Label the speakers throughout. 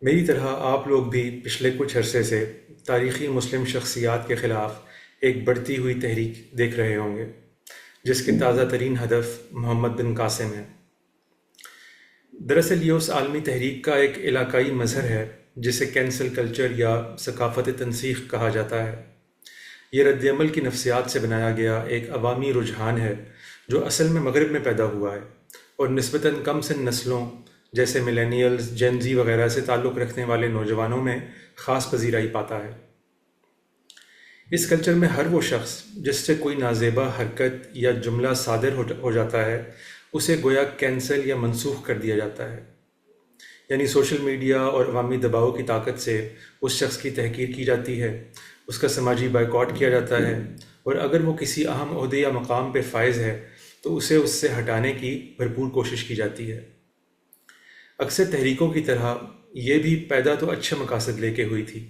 Speaker 1: میری طرح آپ لوگ بھی پچھلے کچھ عرصے سے تاریخی مسلم شخصیات کے خلاف ایک بڑھتی ہوئی تحریک دیکھ رہے ہوں گے، جس کے تازہ ترین ہدف محمد بن قاسم ہے۔ دراصل یہ اس عالمی تحریک کا ایک علاقائی مظہر ہے جسے کینسل کلچر یا ثقافت تنسیق کہا جاتا ہے۔ یہ رد عمل کی نفسیات سے بنایا گیا ایک عوامی رجحان ہے جو اصل میں مغرب میں پیدا ہوا ہے اور نسبتاً کم سن نسلوں جیسے ملینیلز، جین زی وغیرہ سے تعلق رکھنے والے نوجوانوں میں خاص پذیرائی پاتا ہے۔ اس کلچر میں ہر وہ شخص جس سے کوئی نازیبا حرکت یا جملہ صادر ہو جاتا ہے اسے گویا کینسل یا منسوخ کر دیا جاتا ہے، یعنی سوشل میڈیا اور عوامی دباؤ کی طاقت سے اس شخص کی تحقیر کی جاتی ہے، اس کا سماجی بائیکاٹ کیا جاتا ہے، اور اگر وہ کسی اہم عہدے یا مقام پہ فائز ہے تو اسے اس سے ہٹانے کی بھرپور کوشش کی جاتی ہے۔ اکثر تحریکوں کی طرح یہ بھی پیدا تو اچھے مقاصد لے کے ہوئی تھی،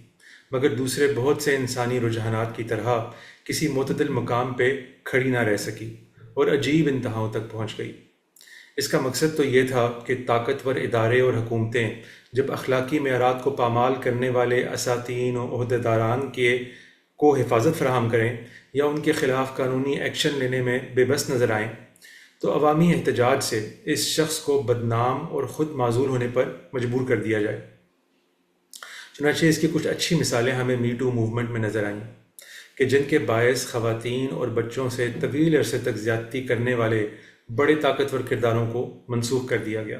Speaker 1: مگر دوسرے بہت سے انسانی رجحانات کی طرح کسی معتدل مقام پہ کھڑی نہ رہ سکی اور عجیب انتہاؤں تک پہنچ گئی۔ اس کا مقصد تو یہ تھا کہ طاقتور ادارے اور حکومتیں جب اخلاقی معیارات کو پامال کرنے والے اساتین و عہدیداران کو حفاظت فراہم کریں یا ان کے خلاف قانونی ایکشن لینے میں بے بس نظر آئیں تو عوامی احتجاج سے اس شخص کو بدنام اور خود معذور ہونے پر مجبور کر دیا جائے۔ چنانچہ اس کی کچھ اچھی مثالیں ہمیں می ٹو موومنٹ میں نظر آئیں کہ جن کے باعث خواتین اور بچوں سے طویل عرصے تک زیادتی کرنے والے بڑے طاقتور کرداروں کو منسوخ کر دیا گیا۔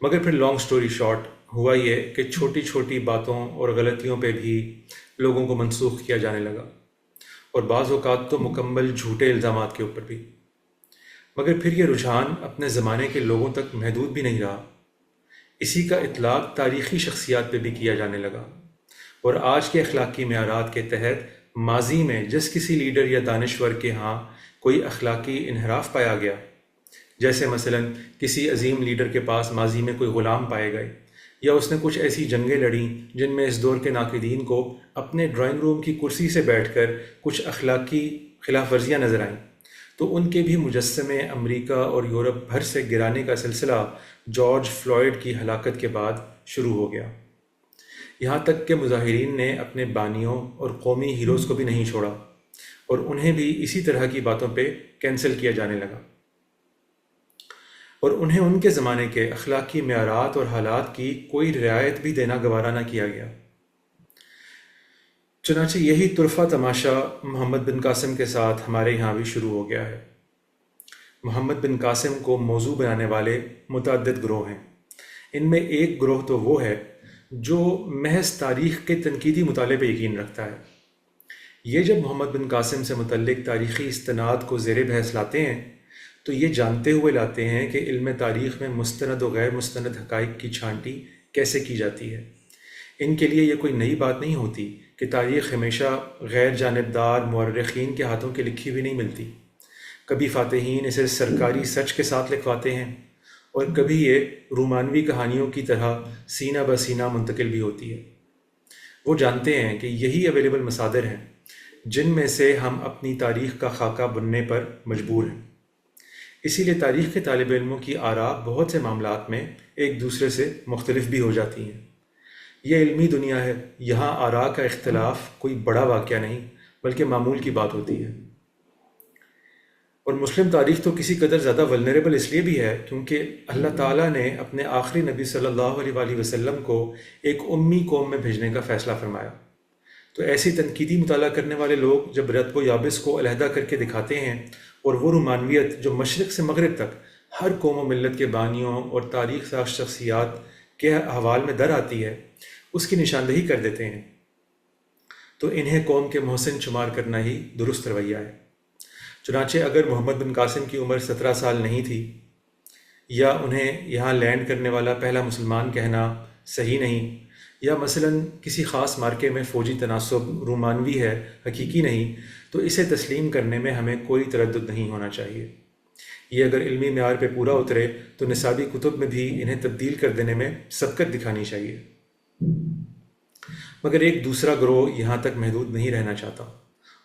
Speaker 1: مگر پھر لانگ سٹوری شارٹ ہوا یہ کہ چھوٹی چھوٹی باتوں اور غلطیوں پہ بھی لوگوں کو منسوخ کیا جانے لگا، اور بعض اوقات تو مکمل جھوٹے الزامات کے اوپر بھی۔ مگر پھر یہ رجحان اپنے زمانے کے لوگوں تک محدود بھی نہیں رہا، اسی کا اطلاق تاریخی شخصیات پہ بھی کیا جانے لگا، اور آج کے اخلاقی معیارات کے تحت ماضی میں جس کسی لیڈر یا دانشور کے ہاں کوئی اخلاقی انحراف پایا گیا، جیسے مثلاً کسی عظیم لیڈر کے پاس ماضی میں کوئی غلام پائے گئے یا اس نے کچھ ایسی جنگیں لڑیں جن میں اس دور کے ناقدین کو اپنے ڈرائنگ روم کی کرسی سے بیٹھ کر کچھ اخلاقی خلاف ورزیاں نظر آئیں، تو ان کے بھی مجسمے امریکہ اور یورپ بھر سے گرانے کا سلسلہ جارج فلوئڈ کی ہلاکت کے بعد شروع ہو گیا۔ یہاں تک کہ مظاہرین نے اپنے بانیوں اور قومی ہیروز کو بھی نہیں چھوڑا، اور انہیں بھی اسی طرح کی باتوں پہ کینسل کیا جانے لگا، اور انہیں ان کے زمانے کے اخلاقی معیارات اور حالات کی کوئی رعایت بھی دینا گوارا نہ کیا گیا۔ چنانچہ یہی طرفہ تماشا محمد بن قاسم کے ساتھ ہمارے یہاں بھی شروع ہو گیا ہے۔ محمد بن قاسم کو موضوع بنانے والے متعدد گروہ ہیں۔ ان میں ایک گروہ تو وہ ہے جو محض تاریخ کے تنقیدی مطالعے پہ یقین رکھتا ہے۔ یہ جب محمد بن قاسم سے متعلق تاریخی استناد کو زیر بحث لاتے ہیں تو یہ جانتے ہوئے لاتے ہیں کہ علم تاریخ میں مستند و غیر مستند حقائق کی چھانٹی کیسے کی جاتی ہے۔ ان کے لیے یہ کوئی نئی بات نہیں ہوتی کہ تاریخ ہمیشہ غیر جانبدار مورخین کے ہاتھوں کے لکھی ہوئی نہیں ملتی۔ کبھی فاتحین اسے سرکاری سچ کے ساتھ لکھواتے ہیں، اور کبھی یہ رومانوی کہانیوں کی طرح سینہ بہ سینہ منتقل بھی ہوتی ہے۔ وہ جانتے ہیں کہ یہی اویلیبل مصادر ہیں جن میں سے ہم اپنی تاریخ کا خاکہ بننے پر مجبور ہیں۔ اسی لیے تاریخ کے طالب علموں کی آراء بہت سے معاملات میں ایک دوسرے سے مختلف بھی ہو جاتی ہیں۔ یہ علمی دنیا ہے، یہاں آراء کا اختلاف کوئی بڑا واقعہ نہیں بلکہ معمول کی بات ہوتی ہے۔ اور مسلم تاریخ تو کسی قدر زیادہ ولنریبل اس لیے بھی ہے کیونکہ اللہ تعالیٰ نے اپنے آخری نبی صلی اللہ علیہ وآلہ وسلم کو ایک امی قوم میں بھیجنے کا فیصلہ فرمایا۔ تو ایسی تنقیدی مطالعہ کرنے والے لوگ جب رتب و یابس کو علیحدہ کر کے دکھاتے ہیں، اور وہ رومانویت جو مشرق سے مغرب تک ہر قوم و ملت کے بانیوں اور تاریخ ساز شخصیات کے حوال میں در آتی ہے، اس کی نشاندہی کر دیتے ہیں، تو انہیں قوم کے محسن شمار کرنا ہی درست رویہ ہے۔ چنانچہ اگر محمد بن قاسم کی عمر 17 سال نہیں تھی، یا انہیں یہاں لینڈ کرنے والا پہلا مسلمان کہنا صحیح نہیں، یا مثلاً کسی خاص مارکے میں فوجی تناسب رومانوی ہے حقیقی نہیں، تو اسے تسلیم کرنے میں ہمیں کوئی تردد نہیں ہونا چاہیے۔ یہ اگر علمی معیار پہ پورا اترے تو نصابی کتب میں بھی انہیں تبدیل کر دینے میں سبقت دکھانی چاہیے۔ مگر ایک دوسرا گروہ یہاں تک محدود نہیں رہنا چاہتا۔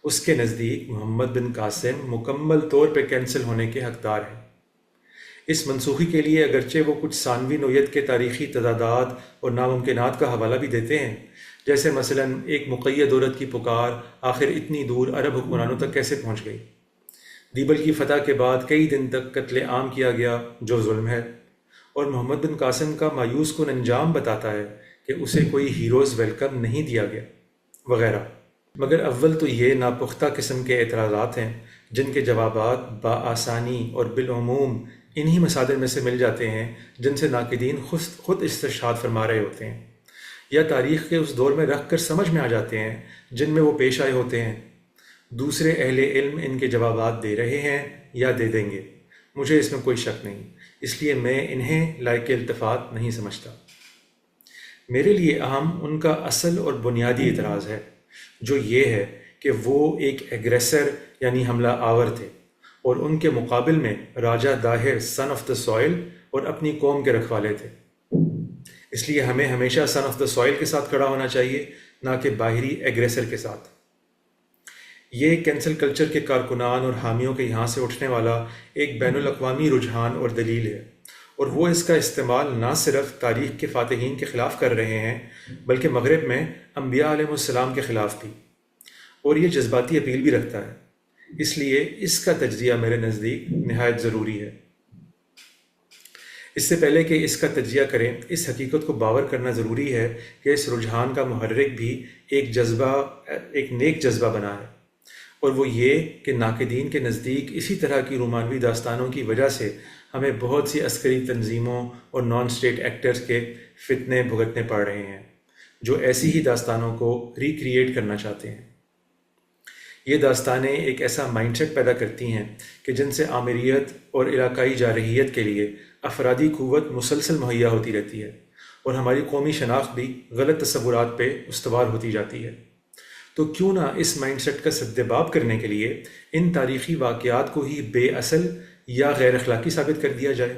Speaker 1: اس کے نزدیک محمد بن قاسم مکمل طور پہ کینسل ہونے کے حقدار ہیں۔ اس منسوخی کے لیے اگرچہ وہ کچھ ثانوی نوعیت کے تاریخی تضادات اور ناممکنات کا حوالہ بھی دیتے ہیں، جیسے مثلاً ایک مقید عورت کی پکار آخر اتنی دور عرب حکمرانوں تک کیسے پہنچ گئی؟ دیبل کی فتح کے بعد کئی دن تک قتل عام کیا گیا جو ظلم ہے، اور محمد بن قاسم کا مایوس کن انجام بتاتا ہے کہ اسے کوئی ہیروز ویلکم نہیں دیا گیا وغیرہ۔ مگر اول تو یہ ناپختہ قسم کے اعتراضات ہیں جن کے جوابات بآسانی اور بالعموم انہی مصادر میں سے مل جاتے ہیں جن سے ناقدین خود استشہاد فرما رہے ہوتے ہیں، یا تاریخ کے اس دور میں رکھ کر سمجھ میں آ جاتے ہیں جن میں وہ پیش آئے ہوتے ہیں۔ دوسرے اہل علم ان کے جوابات دے رہے ہیں یا دے دیں گے، مجھے اس میں کوئی شک نہیں، اس لیے میں انہیں لائق التفات نہیں سمجھتا۔ میرے لیے اہم ان کا اصل اور بنیادی اعتراض ہے، جو یہ ہے کہ وہ ایک ایگریسر یعنی حملہ آور تھے، اور ان کے مقابل میں راجہ داہر سن آف دا سوائل اور اپنی قوم کے رکھوالے تھے۔ اس لیے ہمیں ہمیشہ سن آف دا سوائل کے ساتھ کھڑا ہونا چاہیے، نہ کہ باہری ایگریسر کے ساتھ۔ یہ کینسل کلچر کے کارکنان اور حامیوں کے یہاں سے اٹھنے والا ایک بین الاقوامی رجحان اور دلیل ہے، اور وہ اس کا استعمال نہ صرف تاریخ کے فاتحین کے خلاف کر رہے ہیں بلکہ مغرب میں انبیاء علیہ السلام کے خلاف بھی، اور یہ جذباتی اپیل بھی رکھتا ہے۔ اس لیے اس کا تجزیہ میرے نزدیک نہایت ضروری ہے۔ اس سے پہلے کہ اس کا تجزیہ کریں، اس حقیقت کو باور کرنا ضروری ہے کہ اس رجحان کا محرک بھی ایک نیک جذبہ بنا ہے، اور وہ یہ کہ ناقدین کے نزدیک اسی طرح کی رومانوی داستانوں کی وجہ سے ہمیں بہت سی عسکری تنظیموں اور نان اسٹیٹ ایکٹرز کے فتنے بھگتنے پڑ رہے ہیں جو ایسی ہی داستانوں کو ریکریٹ کرنا چاہتے ہیں۔ یہ داستانیں ایک ایسا مائنڈ سیٹ پیدا کرتی ہیں کہ جن سے آمریت اور علاقائی جارحیت کے لیے افرادی قوت مسلسل مہیا ہوتی رہتی ہے، اور ہماری قومی شناخت بھی غلط تصورات پہ استوار ہوتی جاتی ہے۔ تو کیوں نہ اس مائنڈ سیٹ کا سدباب کرنے کے لیے ان تاریخی واقعات کو ہی بے اصل یا غیر اخلاقی ثابت کر دیا جائے۔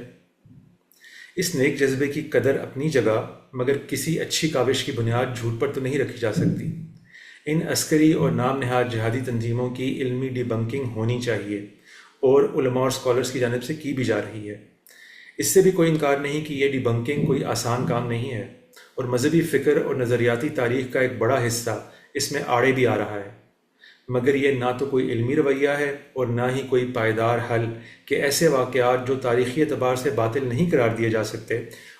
Speaker 1: اس نیک جذبے کی قدر اپنی جگہ، مگر کسی اچھی کاوش کی بنیاد جھوٹ پر تو نہیں رکھی جا سکتی۔ ان عسکری اور نام نہاد جہادی تنظیموں کی علمی ڈی بنکنگ ہونی چاہیے، اور علماء اور اسکالرس کی جانب سے کی بھی جا رہی ہے۔ اس سے بھی کوئی انکار نہیں کہ یہ ڈی بنکنگ کوئی آسان کام نہیں ہے، اور مذہبی فکر اور نظریاتی تاریخ کا ایک بڑا حصہ اس میں آڑے بھی آ رہا ہے۔ مگر یہ نہ تو کوئی علمی رویہ ہے اور نہ ہی کوئی پائیدار حل کہ ایسے واقعات جو تاریخی اعتبار سے باطل نہیں قرار دیے جا سکتے،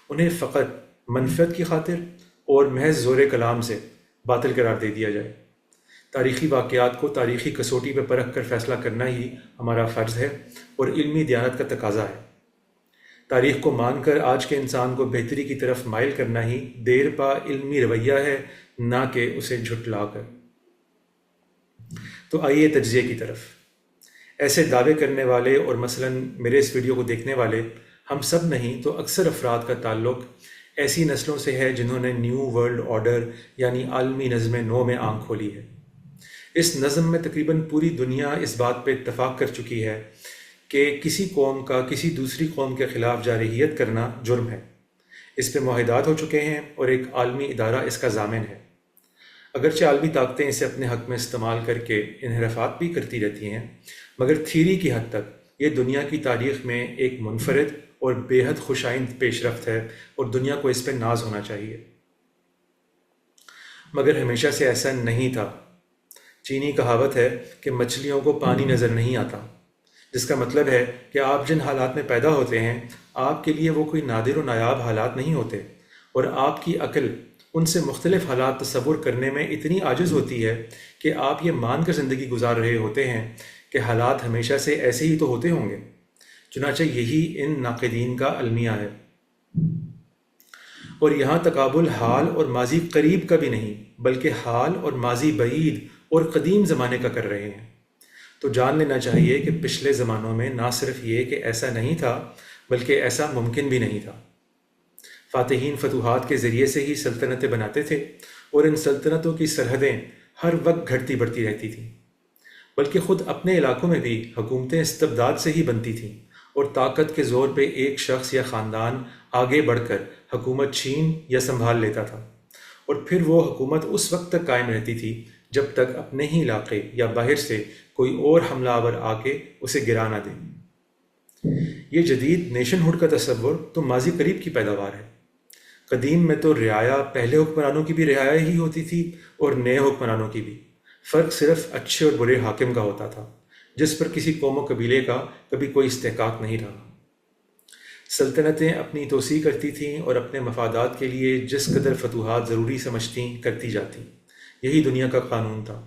Speaker 1: انہیں فقط منفعت کی خاطر اور محض زور کلام سے باطل قرار دے دیا جائے۔ تاریخی واقعات کو تاریخی کسوٹی پہ پرکھ کر فیصلہ کرنا ہی ہمارا فرض ہے اور علمی دیانت کا تقاضا ہے۔ تاریخ کو مان کر آج کے انسان کو بہتری کی طرف مائل کرنا ہی دیر پا علمی رویہ ہے، نہ کہ اسے جھٹلا کر۔ تو آئیے تجزیے کی طرف۔ ایسے دعوے کرنے والے اور مثلاً میرے اس ویڈیو کو دیکھنے والے ہم سب نہیں تو اکثر افراد کا تعلق ایسی نسلوں سے ہے جنہوں نے نیو ورلڈ آرڈر یعنی عالمی نظم نو میں آنکھ کھولی ہے۔ اس نظم میں تقریباً پوری دنیا اس بات پہ اتفاق کر چکی ہے کہ کسی قوم کا کسی دوسری قوم کے خلاف جارحیت کرنا جرم ہے۔ اس پہ معاہدات ہو چکے ہیں اور ایک عالمی ادارہ اس کا ضامن ہے۔ اگرچہ عالمی طاقتیں اسے اپنے حق میں استعمال کر کے انحرافات بھی کرتی رہتی ہیں، مگر تھیوری کی حد تک یہ دنیا کی تاریخ میں ایک منفرد اور بے حد خوش آئند پیش رفت ہے، اور دنیا کو اس پہ ناز ہونا چاہیے۔ مگر ہمیشہ سے ایسا نہیں تھا۔ چینی کہاوت ہے کہ مچھلیوں کو پانی نظر نہیں آتا، جس کا مطلب ہے کہ آپ جن حالات میں پیدا ہوتے ہیں آپ کے لیے وہ کوئی نادر و نایاب حالات نہیں ہوتے، اور آپ کی عقل ان سے مختلف حالات تصور کرنے میں اتنی عاجز ہوتی ہے کہ آپ یہ مان کر زندگی گزار رہے ہوتے ہیں کہ حالات ہمیشہ سے ایسے ہی تو ہوتے ہوں گے۔ چنانچہ یہی ان ناقدین کا المیہ ہے، اور یہاں تقابل حال اور ماضی قریب کا بھی نہیں بلکہ حال اور ماضی بعید اور قدیم زمانے کا کر رہے ہیں۔ تو جان لینا چاہیے کہ پچھلے زمانوں میں نہ صرف یہ کہ ایسا نہیں تھا بلکہ ایسا ممکن بھی نہیں تھا۔ فاتحین فتوحات کے ذریعے سے ہی سلطنتیں بناتے تھے، اور ان سلطنتوں کی سرحدیں ہر وقت گھٹتی بڑھتی رہتی تھیں، بلکہ خود اپنے علاقوں میں بھی حکومتیں استبداد سے ہی بنتی تھیں، اور طاقت کے زور پہ ایک شخص یا خاندان آگے بڑھ کر حکومت چھین یا سنبھال لیتا تھا، اور پھر وہ حکومت اس وقت تک قائم رہتی تھی جب تک اپنے ہی علاقے یا باہر سے کوئی اور حملہ آور آ کے اسے گرا نہ دے۔ یہ جدید نیشن ہوڈ کا تصور تو ماضی قریب کی پیداوار ہے۔ قدیم میں تو رعایا پہلے حکمرانوں کی بھی رعایا ہی ہوتی تھی اور نئے حکمرانوں کی بھی، فرق صرف اچھے اور برے حاکم کا ہوتا تھا، جس پر کسی قوم و قبیلے کا کبھی کوئی استحقاق نہیں رہا۔ سلطنتیں اپنی توسیع کرتی تھیں اور اپنے مفادات کے لیے جس قدر فتوحات ضروری سمجھتیں کرتی جاتیں، یہی دنیا کا قانون تھا،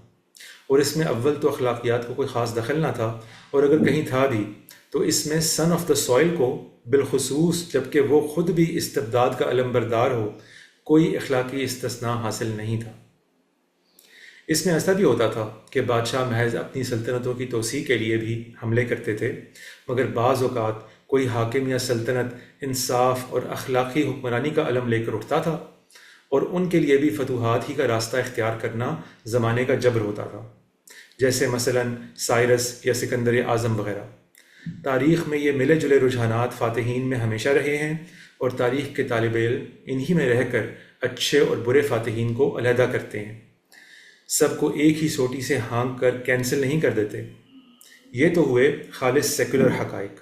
Speaker 1: اور اس میں اول تو اخلاقیات کو کوئی خاص دخل نہ تھا، اور اگر کہیں تھا بھی تو اس میں سن آف دا سوئل کو بالخصوص، جبکہ وہ خود بھی استبداد کا علمبردار ہو، کوئی اخلاقی استثناء حاصل نہیں تھا۔ اس میں ایسا بھی ہوتا تھا کہ بادشاہ محض اپنی سلطنتوں کی توسیع کے لیے بھی حملے کرتے تھے، مگر بعض اوقات کوئی حاکم یا سلطنت انصاف اور اخلاقی حکمرانی کا علم لے کر اٹھتا تھا، اور ان کے لیے بھی فتوحات ہی کا راستہ اختیار کرنا زمانے کا جبر ہوتا تھا، جیسے مثلاً سائرس یا سکندر اعظم وغیرہ۔ تاریخ میں یہ ملے جلے رجحانات فاتحین میں ہمیشہ رہے ہیں، اور تاریخ کے طالب علم انہی میں رہ کر اچھے اور برے فاتحین کو علیحدہ کرتے ہیں، سب کو ایک ہی سوٹی سے ہانک کر کینسل نہیں کر دیتے۔ یہ تو ہوئے خالص سیکولر حقائق،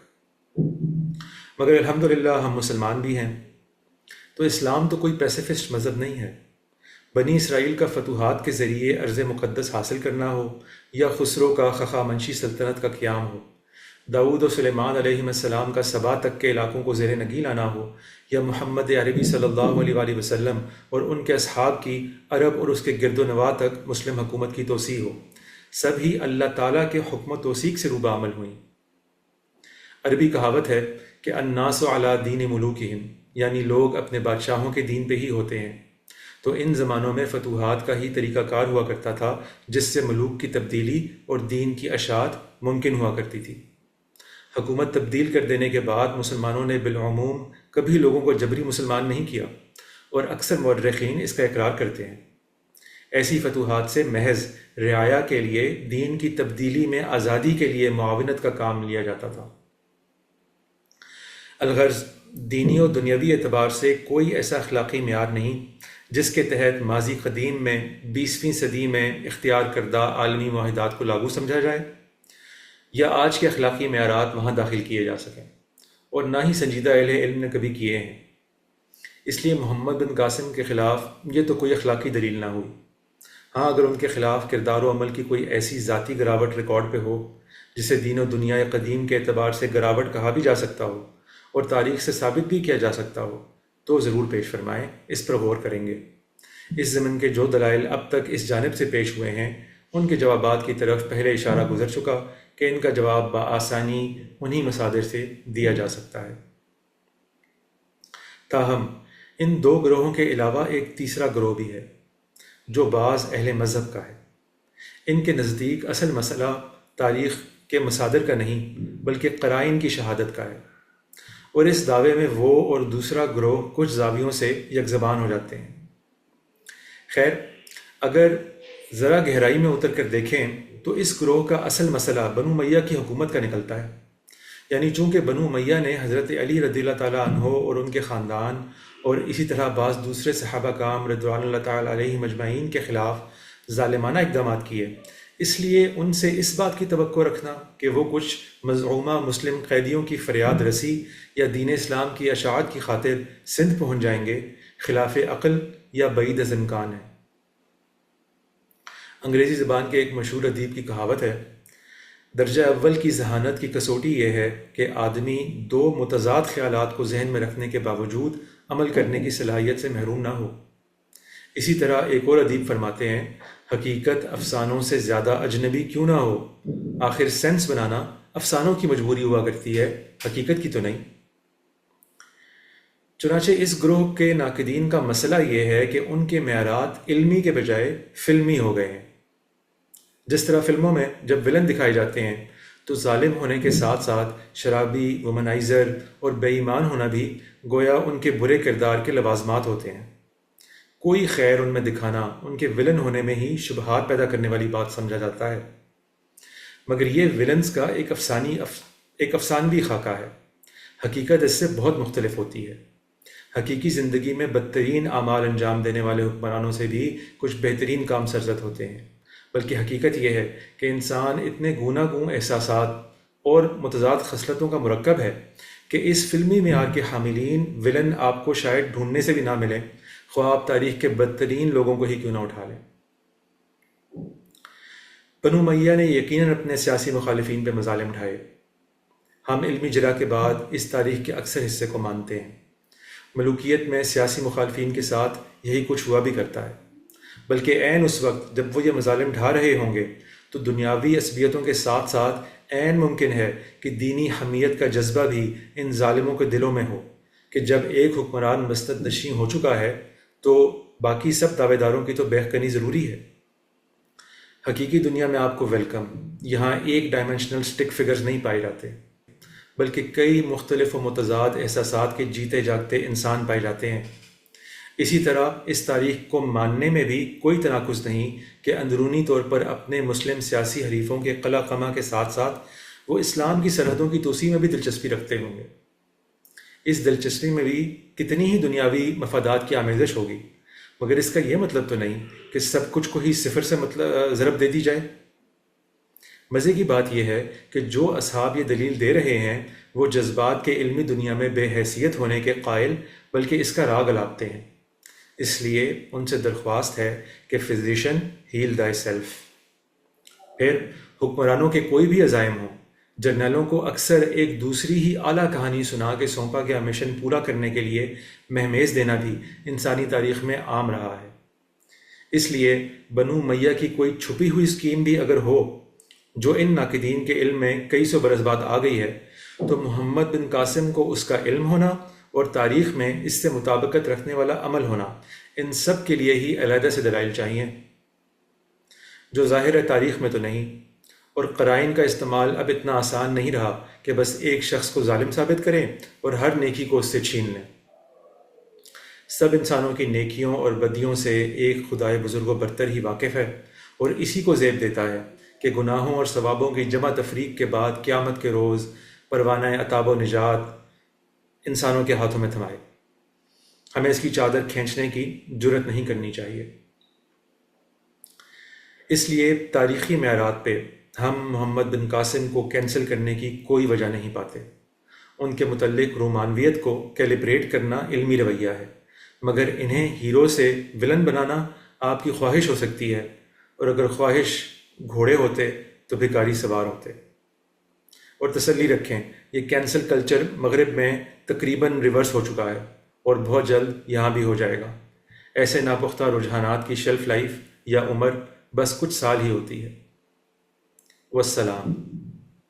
Speaker 1: مگر الحمدللہ ہم مسلمان بھی ہیں، تو اسلام تو کوئی پیسیفسٹ مذہب نہیں ہے۔ بنی اسرائیل کا فتوحات کے ذریعے ارض مقدس حاصل کرنا ہو، یا خسرو کا خخامنشی سلطنت کا قیام ہو، داؤد و سلیمان علیہ السلام کا سبا تک کے علاقوں کو زیر نگی لانا ہو، یا محمد عربی صلی اللہ علیہ وآلہ وسلم اور ان کے اصحاب کی عرب اور اس کے گرد و نواح تک مسلم حکومت کی توسیع ہو، سب ہی اللہ تعالیٰ کے حکم و توثیق سے روبہ عمل ہوئیں۔ عربی کہاوت ہے کہ الناس علی دین ملوکہم، یعنی لوگ اپنے بادشاہوں کے دین پہ ہی ہوتے ہیں، تو ان زمانوں میں فتوحات کا ہی طریقہ کار ہوا کرتا تھا، جس سے ملوک کی تبدیلی اور دین کی اشاعت ممکن ہوا کرتی تھی۔ حکومت تبدیل کر دینے کے بعد مسلمانوں نے بالعموم کبھی لوگوں کو جبری مسلمان نہیں کیا، اور اکثر مورخین اس کا اقرار کرتے ہیں۔ ایسی فتوحات سے محض رعایا کے لیے دین کی تبدیلی میں آزادی کے لیے معاونت کا کام لیا جاتا تھا۔ الغرض دینی و دنیاوی اعتبار سے کوئی ایسا اخلاقی معیار نہیں جس کے تحت ماضی قدیم میں 20ویں صدی میں اختیار کردہ عالمی معاہدات کو لاگو سمجھا جائے، یا آج کے اخلاقی معیارات وہاں داخل کیے جا سکیں، اور نہ ہی سنجیدہ اہل علم نے کبھی کیے ہیں۔ اس لیے محمد بن قاسم کے خلاف یہ تو کوئی اخلاقی دلیل نہ ہوئی۔ ہاں، اگر ان کے خلاف کردار و عمل کی کوئی ایسی ذاتی گراوٹ ریکارڈ پہ ہو جسے دین و دنیا قدیم کے اعتبار سے گراوٹ کہا بھی جا سکتا ہو اور تاریخ سے ثابت بھی کیا جا سکتا ہو، تو ضرور پیش فرمائیں، اس پر غور کریں گے۔ اس ضمن کے جو دلائل اب تک اس جانب سے پیش ہوئے ہیں، ان کے جوابات کی طرف پہلے اشارہ گزر چکا کہ ان کا جواب بآسانی انہی مصادر سے دیا جا سکتا ہے۔ تاہم ان دو گروہوں کے علاوہ ایک تیسرا گروہ بھی ہے جو بعض اہل مذہب کا ہے۔ ان کے نزدیک اصل مسئلہ تاریخ کے مصادر کا نہیں بلکہ قرائن کی شہادت کا ہے، اور اس دعوے میں وہ اور دوسرا گروہ کچھ زاویوں سے یک زبان ہو جاتے ہیں۔ خیر، اگر ذرا گہرائی میں اتر کر دیکھیں تو اس گروہ کا اصل مسئلہ بنو امیہ کی حکومت کا نکلتا ہے، یعنی چونکہ بنو امیہ نے حضرت علی رضی اللہ تعالیٰ عنہ اور ان کے خاندان اور اسی طرح بعض دوسرے صحابہ کرام رضوان اللہ تعالیٰ علیہ مجمعین کے خلاف ظالمانہ اقدامات کیے، اس لیے ان سے اس بات کی توقع رکھنا کہ وہ کچھ مزعومہ مسلم قیدیوں کی فریاد رسی یا دین اسلام کی اشاعت کی خاطر سندھ پہنچ جائیں گے، خلاف عقل یا بعید از امکان ہے۔ انگریزی زبان کے ایک مشہور ادیب کی کہاوت ہے، درجہ اول کی ذہانت کی کسوٹی یہ ہے کہ آدمی دو متضاد خیالات کو ذہن میں رکھنے کے باوجود عمل کرنے کی صلاحیت سے محروم نہ ہو۔ اسی طرح ایک اور ادیب فرماتے ہیں، حقیقت افسانوں سے زیادہ اجنبی کیوں نہ ہو، آخر سینس بنانا افسانوں کی مجبوری ہوا کرتی ہے، حقیقت کی تو نہیں۔ چنانچہ اس گروہ کے ناقدین کا مسئلہ یہ ہے کہ ان کے معیارات علمی کے بجائے فلمی ہو گئے ہیں۔ جس طرح فلموں میں جب ولن دکھائے جاتے ہیں تو ظالم ہونے کے ساتھ ساتھ شرابی، وومنائزر اور بے ایمان ہونا بھی گویا ان کے برے کردار کے لوازمات ہوتے ہیں۔ کوئی خیر ان میں دکھانا ان کے ولن ہونے میں ہی شبہات پیدا کرنے والی بات سمجھا جاتا ہے، مگر یہ ولنز کا ایک افسانوی خاکہ ہے۔ حقیقت اس سے بہت مختلف ہوتی ہے۔ حقیقی زندگی میں بدترین اعمال انجام دینے والے حکمرانوں سے بھی کچھ بہترین کام سرزد ہوتے ہیں، بلکہ حقیقت یہ ہے کہ انسان اتنے گوناگون احساسات اور متضاد خصلتوں کا مرکب ہے کہ اس فلمی معیار کے حاملین ولن آپ کو شاید ڈھونڈنے سے بھی نہ ملیں، خواہ آپ تاریخ کے بدترین لوگوں کو ہی کیوں نہ اٹھا لیں۔ بنو امیہ نے یقیناً اپنے سیاسی مخالفین پہ مظالم ڈھائے۔ ہم علمی جرح کے بعد اس تاریخ کے اکثر حصے کو مانتے ہیں۔ ملوکیت میں سیاسی مخالفین کے ساتھ یہی کچھ ہوا بھی کرتا ہے، بلکہ عین اس وقت جب وہ یہ مظالم ڈھا رہے ہوں گے تو دنیاوی عصبیتوں کے ساتھ ساتھ عین ممکن ہے کہ دینی حمیت کا جذبہ بھی ان ظالموں کے دلوں میں ہو کہ جب ایک حکمران مسند نشین ہو چکا ہے تو باقی سب دعوے داروں کی تو بیعت کرنی ضروری ہے۔ حقیقی دنیا میں آپ کو ویلکم۔ یہاں ایک ڈائمنشنل سٹک فگرز نہیں پائے جاتے، بلکہ کئی مختلف و متضاد احساسات کے جیتے جاگتے انسان پائے جاتے ہیں۔ اسی طرح اس تاریخ کو ماننے میں بھی کوئی تناقض نہیں کہ اندرونی طور پر اپنے مسلم سیاسی حریفوں کے قلع قمع کے ساتھ ساتھ وہ اسلام کی سرحدوں کی توسیع میں بھی دلچسپی رکھتے ہوں گے۔ اس دلچسپی میں بھی کتنی ہی دنیاوی مفادات کی آمیزش ہوگی، مگر اس کا یہ مطلب تو نہیں کہ سب کچھ کو ہی صفر سے ضرب دے دی جائے۔ مزے کی بات یہ ہے کہ جو اصحاب یہ دلیل دے رہے ہیں وہ جذبات کے علمی دنیا میں بے حیثیت ہونے کے قائل بلکہ اس کا راگ الاپتے ہیں۔ اس لیے ان سے درخواست ہے کہ فزیشین ہیل دائی سیلف۔ پھر حکمرانوں کے کوئی بھی عزائم ہوں، جرنیلوں کو اکثر ایک دوسری ہی اعلیٰ کہانی سنا کے سونپا گیا مشن پورا کرنے کے لیے مہمیز دینا بھی انسانی تاریخ میں عام رہا ہے۔ اس لیے بنو امیہ کی کوئی چھپی ہوئی اسکیم بھی اگر ہو جو ان ناقدین کے علم میں کئی سو برس بعد آ گئی ہے تو محمد بن قاسم کو اس کا علم ہونا اور تاریخ میں اس سے مطابقت رکھنے والا عمل ہونا، ان سب کے لیے ہی علیحدہ سے دلائل چاہیے، جو ظاہر ہے تاریخ میں تو نہیں۔ اور قرائن کا استعمال اب اتنا آسان نہیں رہا کہ بس ایک شخص کو ظالم ثابت کریں اور ہر نیکی کو اس سے چھین لیں۔ سب انسانوں کی نیکیوں اور بدیوں سے ایک خدائے بزرگ و برتر ہی واقف ہے، اور اسی کو زیب دیتا ہے کہ گناہوں اور ثوابوں کی جمع تفریق کے بعد قیامت کے روز پروانہ عتاب و نجات انسانوں کے ہاتھوں میں تھمائے۔ ہمیں اس کی چادر کھینچنے کی جرت نہیں کرنی چاہیے۔ اس لیے تاریخی معیارات پہ ہم محمد بن قاسم کو کینسل کرنے کی کوئی وجہ نہیں پاتے۔ ان کے متعلق رومانویت کو کیلیبریٹ کرنا علمی رویہ ہے، مگر انہیں ہیرو سے ولن بنانا آپ کی خواہش ہو سکتی ہے، اور اگر خواہش گھوڑے ہوتے تو بھکاری سوار ہوتے۔ اور تسلی رکھیں، یہ کینسل کلچر مغرب میں تقریباً ریورس ہو چکا ہے اور بہت جلد یہاں بھی ہو جائے گا۔ ایسے ناپختہ رجحانات کی شیلف لائف یا عمر بس کچھ سال ہی ہوتی ہے۔ والسلام۔